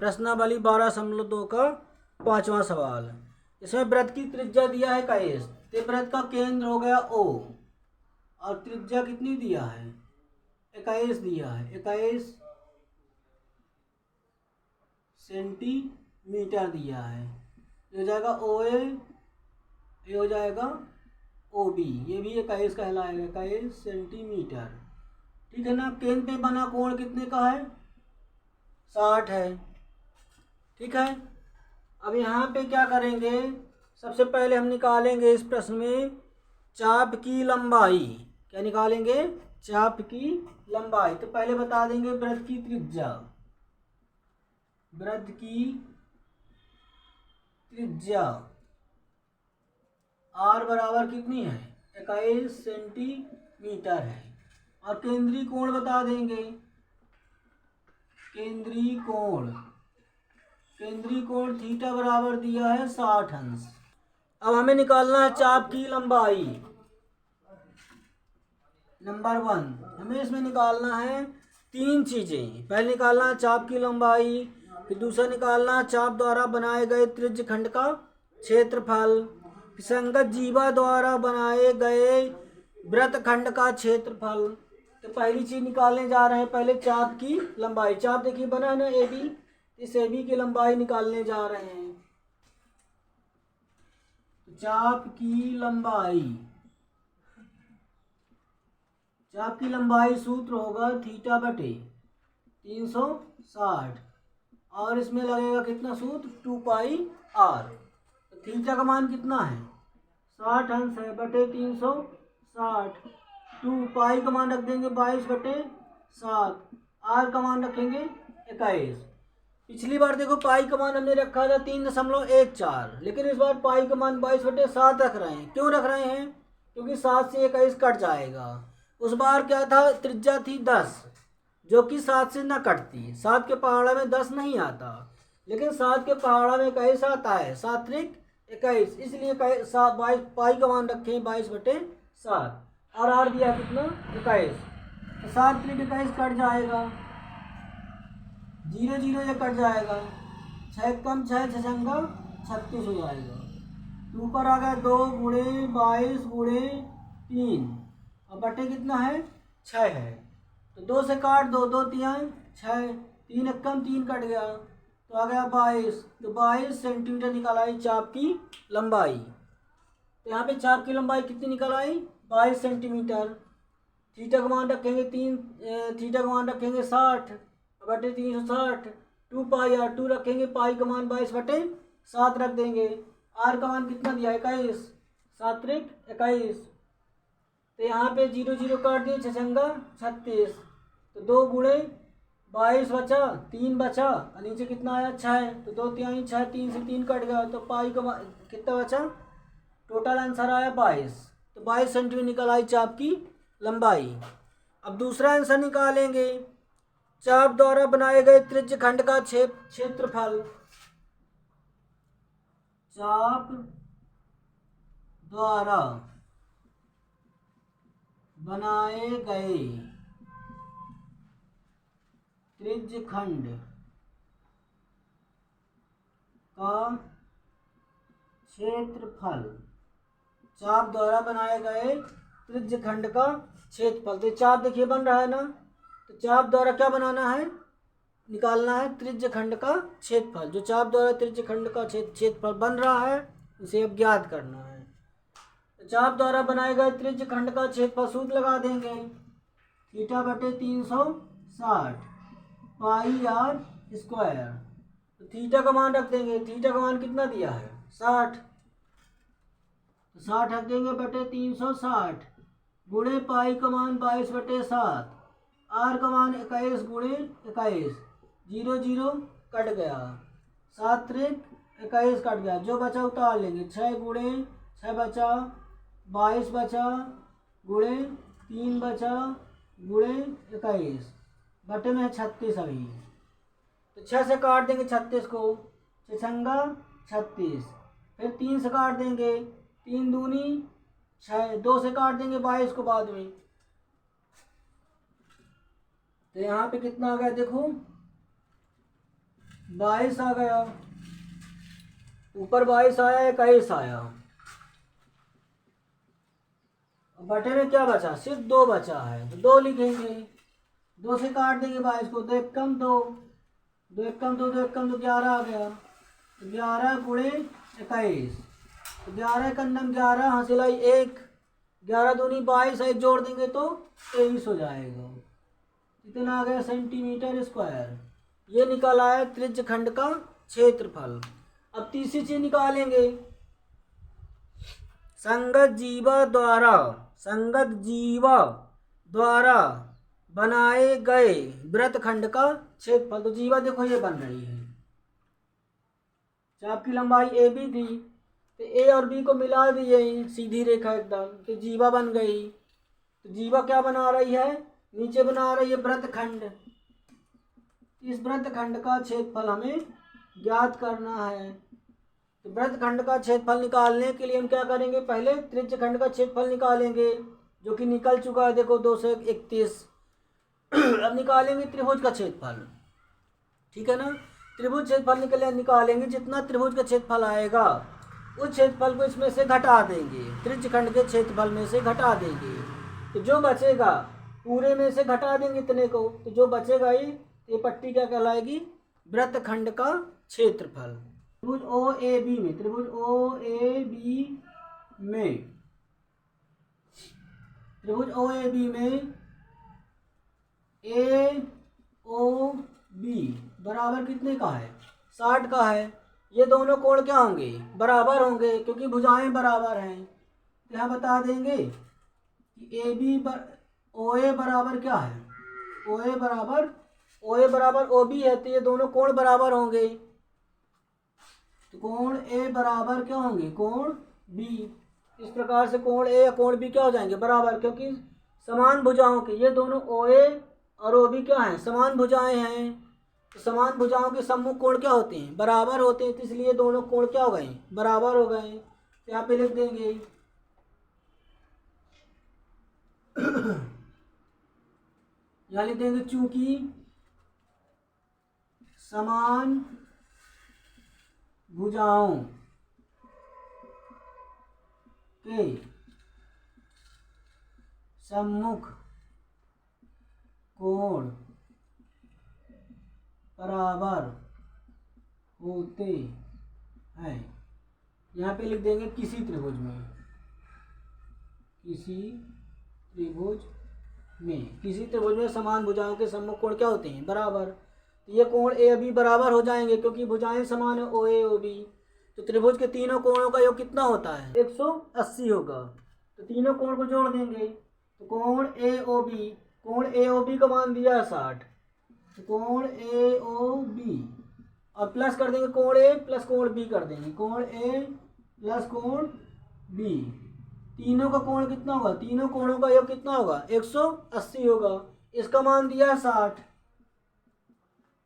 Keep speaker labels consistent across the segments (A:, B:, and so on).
A: प्रश्नावली 12.2 का 5वां सवाल। इसमें वृत्त की त्रिज्या दिया है 21, तो वृत्त का केंद्र हो गया O और त्रिज्या कितनी दिया है 21 दिया है, 21 सेंटीमीटर दिया है। ये हो जाएगा OA, ये हो जाएगा OB, ये भी 21 कहलाएगा, 21 सेंटीमीटर। ठीक है ना। केंद्र पे बना कोण कितने का है 60 है। ठीक है। अब यहाँ पे क्या करेंगे, सबसे पहले हम निकालेंगे इस प्रश्न में चाप की लंबाई। क्या निकालेंगे, चाप की लंबाई। तो पहले बता देंगे वृत्त की त्रिज्या। वृत्त की त्रिज्या R बराबर कितनी है 21 सेंटीमीटर है। और केंद्रीय कोण बता देंगे, केंद्रीय कोण थीटा बराबर दिया है 60 अंश। अब हमें निकालना है चाप की लंबाई। नंबर 1 हमें इसमें निकालना है 3 चीजें। पहले निकालना है चाप की लंबाई, फिर दूसरा निकालना है चाप द्वारा बनाए गए त्रिज्य खंड का क्षेत्रफल, फिर संगत जीवा द्वारा बनाए गए वृत्त खंड का क्षेत्रफल। तो पहली चीज निकालने जा रहे हैं पहले चाप की लंबाई। चाप देखिए बना है ना AB, इस AB की लंबाई निकालने जा रहे हैं। चाप की लंबाई सूत्र होगा थीटा बटे 360 और इसमें लगेगा कितना सूत्र 2πr। तो थीटा का मान कितना है 60 अंश है बटे 360। 2π का मान रख देंगे 22/7, r का मान रखेंगे 21। पिछली बार देखो पाई का मान हमने रखा था 3.14, लेकिन इस बार पाई का मान 22/7 रख रहे हैं। क्यों रख रहे हैं, क्योंकि 7 से 21 कट जाएगा। उस बार क्या था, त्रिज्या थी 10 जो कि 7 से ना कटती। 7 के पहाड़ा में 10 नहीं आता, लेकिन 7 के पहाड़ा में 21 आता है, 7×21, इसलिए पाई का मान रखे हैं 22/7 और आर दिया कितना 21। तो 7×21 कट जाएगा, 0 0 ये कट जाएगा, 6 कम 6 छंगा 36 हो जाएगा। तो ऊपर आ गया 2 × 22 × 3 और बटे कितना है 6 है। तो 2 से काट दो, 2 3 6, 3 कम 3 कट गया, तो आ गया 22। तो 22 सेंटीमीटर निकल आई चाप की लंबाई। तो यहाँ पे चाप की लंबाई कितनी निकल आई 22 सेंटीमीटर। थीटा का मान रखेंगे 60 बटे 360, 2πr 2 रखेंगे, पाई का मान 22/7 रख देंगे। आर का मान कितना दिया 21, 7×21। तो यहाँ पे 0 0 काट दिए, 6 छंगा 36। तो 2 × 22 बचा, 3 बचा और नीचे कितना आया 6। तो 2 3 6, 3 से 3 कट गया, तो पाई का कितना बचा, टोटल आंसर आया 22। तो 22 सेंटीमीटर निकल आई चाप की लंबाई। अब दूसरा आंसर निकालेंगे, चाप द्वारा बनाए गए त्रिज्य खंड का क्षेत्रफल। चाप द्वारा बनाए गए त्रिज्य खंड का क्षेत्रफल। चाप द्वारा बनाए गए त्रिज्य खंड का क्षेत्रफल। तो चाप देखिए बन रहा है ना, तो चाप द्वारा क्या बनाना है, निकालना है त्रिज्य खंड का क्षेत्रफल। जो चाप द्वारा त्रिज्य खंड का क्षेत्रफल बन रहा है उसे अब ज्ञात करना है। तो चाप द्वारा बनाए गए त्रिज्य खंड का क्षेत्रफल सूत्र लगा देंगे, थीटा बटे 360 πr²। तो थीटा का मान रख देंगे, थीटा का मान कितना दिया है 60, तो 60 रख देंगे बटे 360 गुणे पाई का मान 22/7, आर का मान 21 × 21, 0 0 कट गया, 7×21 कट गया, जो बचा उतार लेंगे, 6 × 6 बचा, 22 बचा, गुणे 3 बचा, गुणे 21, बटे में 36 अभी। तो 6 से काट देंगे 36 को, 6 छंगा 36, फिर 3 से काट देंगे, 3 दूनी 6, 2 से काट देंगे 22 को बाद में। तो यहाँ पे कितना आ गया देखो 22 आ गया, ऊपर 22 आया, 21 आया, बटे में क्या बचा, सिर्फ 2 बचा है, तो 2 लिखेंगे, 2 से काट देंगे 22 को, 2 एक कम 2, 2 एक कम 2, 2 एक कम 2, 11 आ गया, तो 11 गुणे 21, तो 11 का नम 11, हासिलाई 1, 11 दूनी 22, 1 जोड़ देंगे तो 23 हो जाएगा। कितना आ गया, सेंटीमीटर स्क्वायर। ये निकाला है त्रिज्य खंड का क्षेत्रफल। अब तीसरी चीज निकालेंगे, संगत जीवा द्वारा बनाए गए वृत्तखंड का क्षेत्रफल। तो जीवा देखो ये बन रही है, चाप की लंबाई ए बी थी, तो ए और बी को मिला दिए सीधी रेखा एकदम, तो जीवा बन गई। तो जीवा क्या बना रही है, नीचे बना रही है वृत्तखंड। इस वृत्तखंड का क्षेत्रफल हमें ज्ञात करना है। तो वृत्तखंड का क्षेत्रफल निकालने के लिए हम क्या करेंगे, पहले त्रिज्य खंड का क्षेत्रफल निकालेंगे, जो कि निकल चुका है, देखो 231। अब निकालेंगे त्रिभुज का क्षेत्रफल, ठीक है ना। त्रिभुज क्षेत्रफल निकालेंगे, जितना त्रिभुज का क्षेत्रफल आएगा उस क्षेत्रफल को इसमें से घटा देंगे, त्रिज्य खंड के क्षेत्रफल में से घटा देंगे, तो जो बचेगा पूरे में से घटा देंगे इतने को, तो जो बचेगा ये पट्टी क्या कहलाएगी, वृत्तखंड का क्षेत्रफल। त्रिभुज ओ ए बी में, त्रिभुज ओ ए बी में, त्रिभुज ओ ए बी में ए ओ बी बराबर कितने का है, 60 का है। ये दोनों कोण क्या होंगे, बराबर होंगे, क्योंकि भुजाएं बराबर हैं। यहाँ बता देंगे कि ए बी ओ ए बराबर क्या है, ओ ए बराबर ओ बी है, तो ये दोनों कोण बराबर होंगे। तो कोण ए बराबर क्या होंगे, कोण बी। इस प्रकार से कोण ए या कोण बी क्या हो जाएंगे, बराबर, क्योंकि समान भुजाओं के ये दोनों ओ ए और ओ बी क्या हैं, समान भुजाएं हैं। तो समान भुजाओं के सम्मुख कोण क्या होते हैं, बराबर होते हैं, तो इसलिए दोनों कोण क्या हो गए, बराबर हो गए। तो यहाँ पे लिख देंगे यहाँ लिख देंगे, चूंकि समान भुजाओं के सम्मुख कोण बराबर होते हैं। यहाँ पे लिख देंगे किसी त्रिभुज में, किसी त्रिभुज में समान भुजाओं के सम्मुख कोण क्या होते हैं, बराबर। तो ये कोण ए बी बराबर हो जाएंगे, क्योंकि भुजाएं समान है ओ ए ओ बी। तो त्रिभुज के तीनों कोणों का योग कितना होता है, 180 होगा। तो तीनों कोण को जोड़ देंगे, तो कोण ए ओ बी का मान दिया है 60, तो कोण ए ओ बी, और प्लस कर देंगे कोण ए प्लस कोण बी कर देंगे, कोण ए प्लस कोण बी। तीनों का कोण कितना होगा, तीनों कोणों का योग कितना होगा, 180 होगा। इसका मान दिया है 60,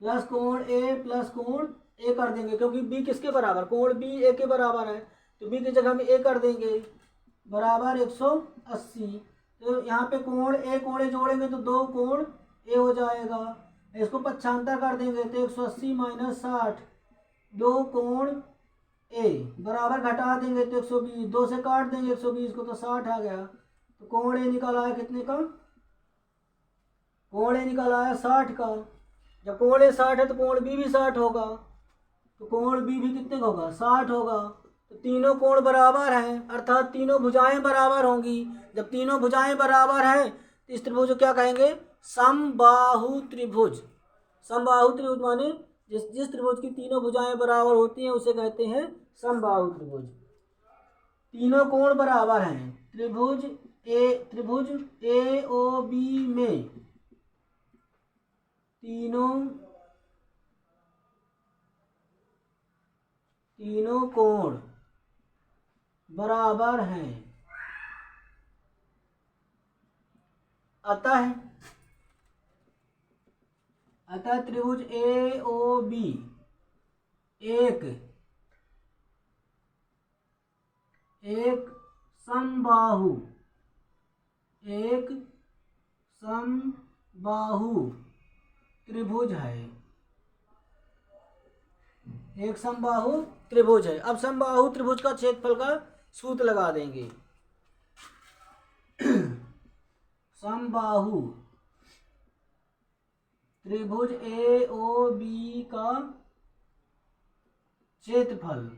A: प्लस कोण ए प्लस कोण ए कर देंगे, क्योंकि बी किसके बराबर, कोण बी ए के बराबर है, तो बी की जगह में ए कर देंगे, बराबर 180। तो यहाँ पे कोण ए जोड़ेंगे तो 2 कोण ए हो जाएगा, इसको पक्षांतर कर देंगे तो 180 माइनस 60, 2 कोण ए बराबर घटा देंगे तो 120, 2 से काट देंगे 120 को तो 60 आ गया। तो कोण ए निकाला है कितने का, कोण ए निकाला है 60 का। जब कोण ए 60 है तो कोण बी भी 60 होगा, तो कोण बी भी कितने का होगा, 60 होगा। तो तीनों कोण बराबर हैं, अर्थात तीनों भुजाएं बराबर होंगी। जब तीनों भुजाएं बराबर हैं तो इस त्रिभुज को क्या कहेंगे, समबाहु त्रिभुज। समबाहु त्रिभुज माने जिस त्रिभुज की तीनों भुजाएं बराबर होती हैं उसे कहते हैं समबाहु त्रिभुज। तीनों कोण बराबर हैं, त्रिभुज ए ओ बी में तीनों कोण बराबर हैं, अतः त्रिभुज ए ओ बी एक समबाहु त्रिभुज है। एक समबाहु त्रिभुज है। अब समबाहु त्रिभुज का क्षेत्रफल का सूत्र लगा देंगे। समबाहु त्रिभुज ए ओ बी का क्षेत्रफल।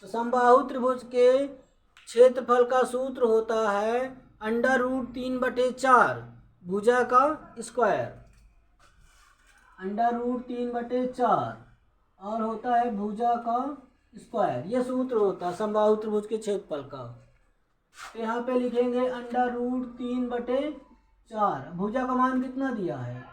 A: तो समबाहु त्रिभुज के क्षेत्रफल का सूत्र होता है √3/4 भुजा का स्क्वायर, √3/4 और होता है भुजा का स्क्वायर। ये सूत्र होता है समबाहु त्रिभुज के क्षेत्रफल का। तो यहाँ पे लिखेंगे √3/4। भुजा का मान कितना दिया है?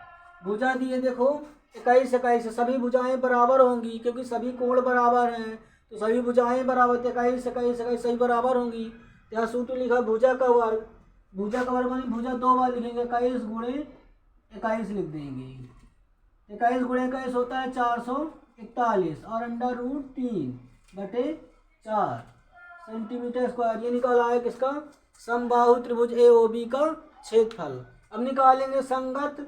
A: भुजा दिए देखो 21 21, सभी भुजाएं बराबर होंगी क्योंकि सभी कोण बराबर हैं, तो सभी भुजाएं बराबर 21 21 21 सही बराबर होंगी। तो यहाँ सूत्र लिखा भुजा का वर्ग। भुजा का वर्ग मानी भुजा 2 बार लिखेंगे, 21 × 21 लिख देंगे। 21 × 21 होता है 441 और √3/4 सेंटीमीटर स्क्वायर। ये निकाला है किसका? समबाहु त्रिभुज ए ओ बी का क्षेत्रफल। अब निकालेंगे संगत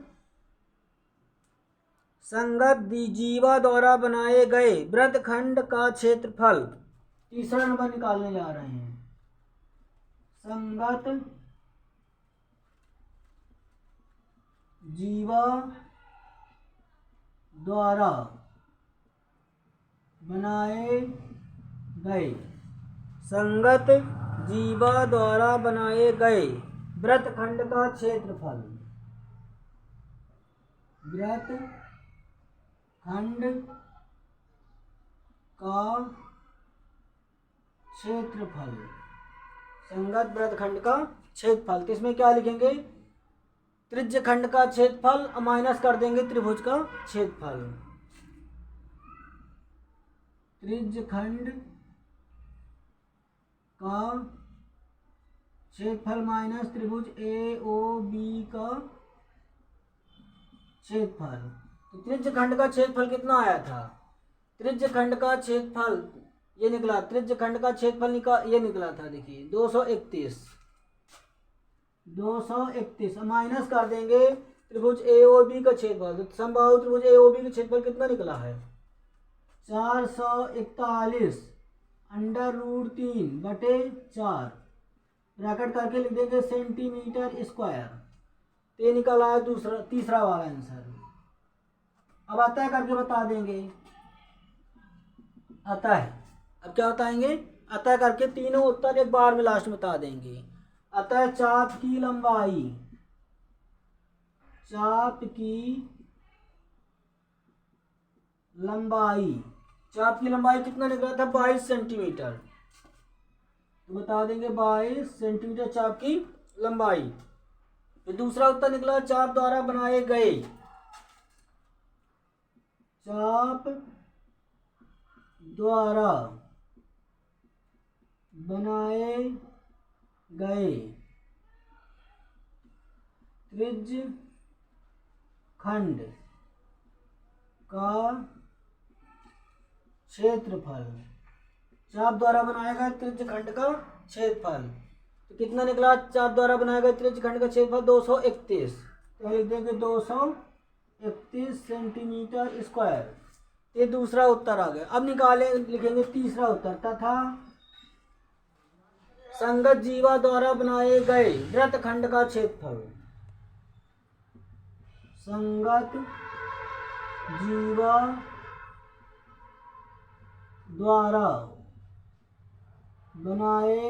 A: द्विजीवा द्वारा बनाए गए वृत्तखंड का क्षेत्रफल। तीसरा नंबर निकालने जा रहे हैं। संगत जीवा द्वारा बनाए गए, संगत जीवा द्वारा बनाए गए वृत्तखंड का क्षेत्रफल। वृत्तखंड का क्षेत्रफल, संगत वृत्तखंड का क्षेत्रफल। तो इसमें क्या लिखेंगे? त्रिज्य खंड का क्षेत्रफल माइनस कर देंगे त्रिभुज का क्षेत्रफल। त्रिज्य खंड का क्षेत्रफल माइनस त्रिभुज ए ओ बी का क्षेत्रफल। तो त्रिज्य खंड का क्षेत्रफल कितना आया था? त्रिज्य खंड का क्षेत्रफल ये निकला, त्रिज्य खंड का क्षेत्रफल ये निकला था, देखिए 231 माइनस कर देंगे त्रिभुज ए ओ बी का क्षेत्रफल। तो समबाहु त्रिभुज ए ओ बी का क्षेत्रफल कितना निकला है? 441 √3/4 ब्रैकेट करके लिख देंगे सेंटीमीटर स्क्वायर। तो ये निकला है तीसरा वाला आंसर। अब अतः करके बता देंगे। अतः अब क्या बताएंगे? अतः करके तीनों उत्तर एक बार में लास्ट में बता देंगे। अतः चाप की लंबाई कितना निकला था? 22 सेंटीमीटर। तो बता देंगे 22 सेंटीमीटर चाप की लंबाई। फिर दूसरा उत्तर निकला चाप द्वारा बनाए गए, चाप द्वारा बनाए गए त्रिज्य खंड का क्षेत्रफल। चाप द्वारा बनाया गया त्रिज्य खंड का क्षेत्रफल। तो कितना निकला? चाप द्वारा बनाया गया त्रिज्य खंड का क्षेत्रफल 231। तो लिख देंगे 231 सेंटीमीटर स्क्वायर। ये दूसरा उत्तर आ गया। अब लिखेंगे तीसरा उत्तर। तथा संगत जीवा द्वारा बनाए गए वृत्तखंड का क्षेत्रफल। संगत जीवा द्वारा बनाए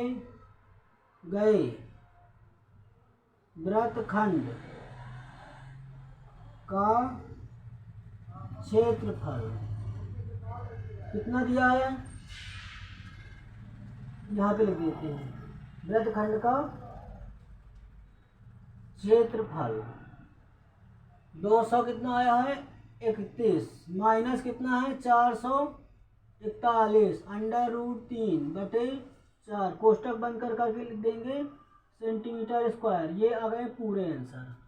A: गए वृत्तखंड का क्षेत्रफल कितना दिया है? यहाँ पे लिख देते हैं वृत्तखंड का क्षेत्रफल 200 कितना आया है? 31 माइनस कितना है? 441 √3/4 कोष्टक बंद करके लिख देंगे सेंटीमीटर स्क्वायर। ये आ गए पूरे आंसर।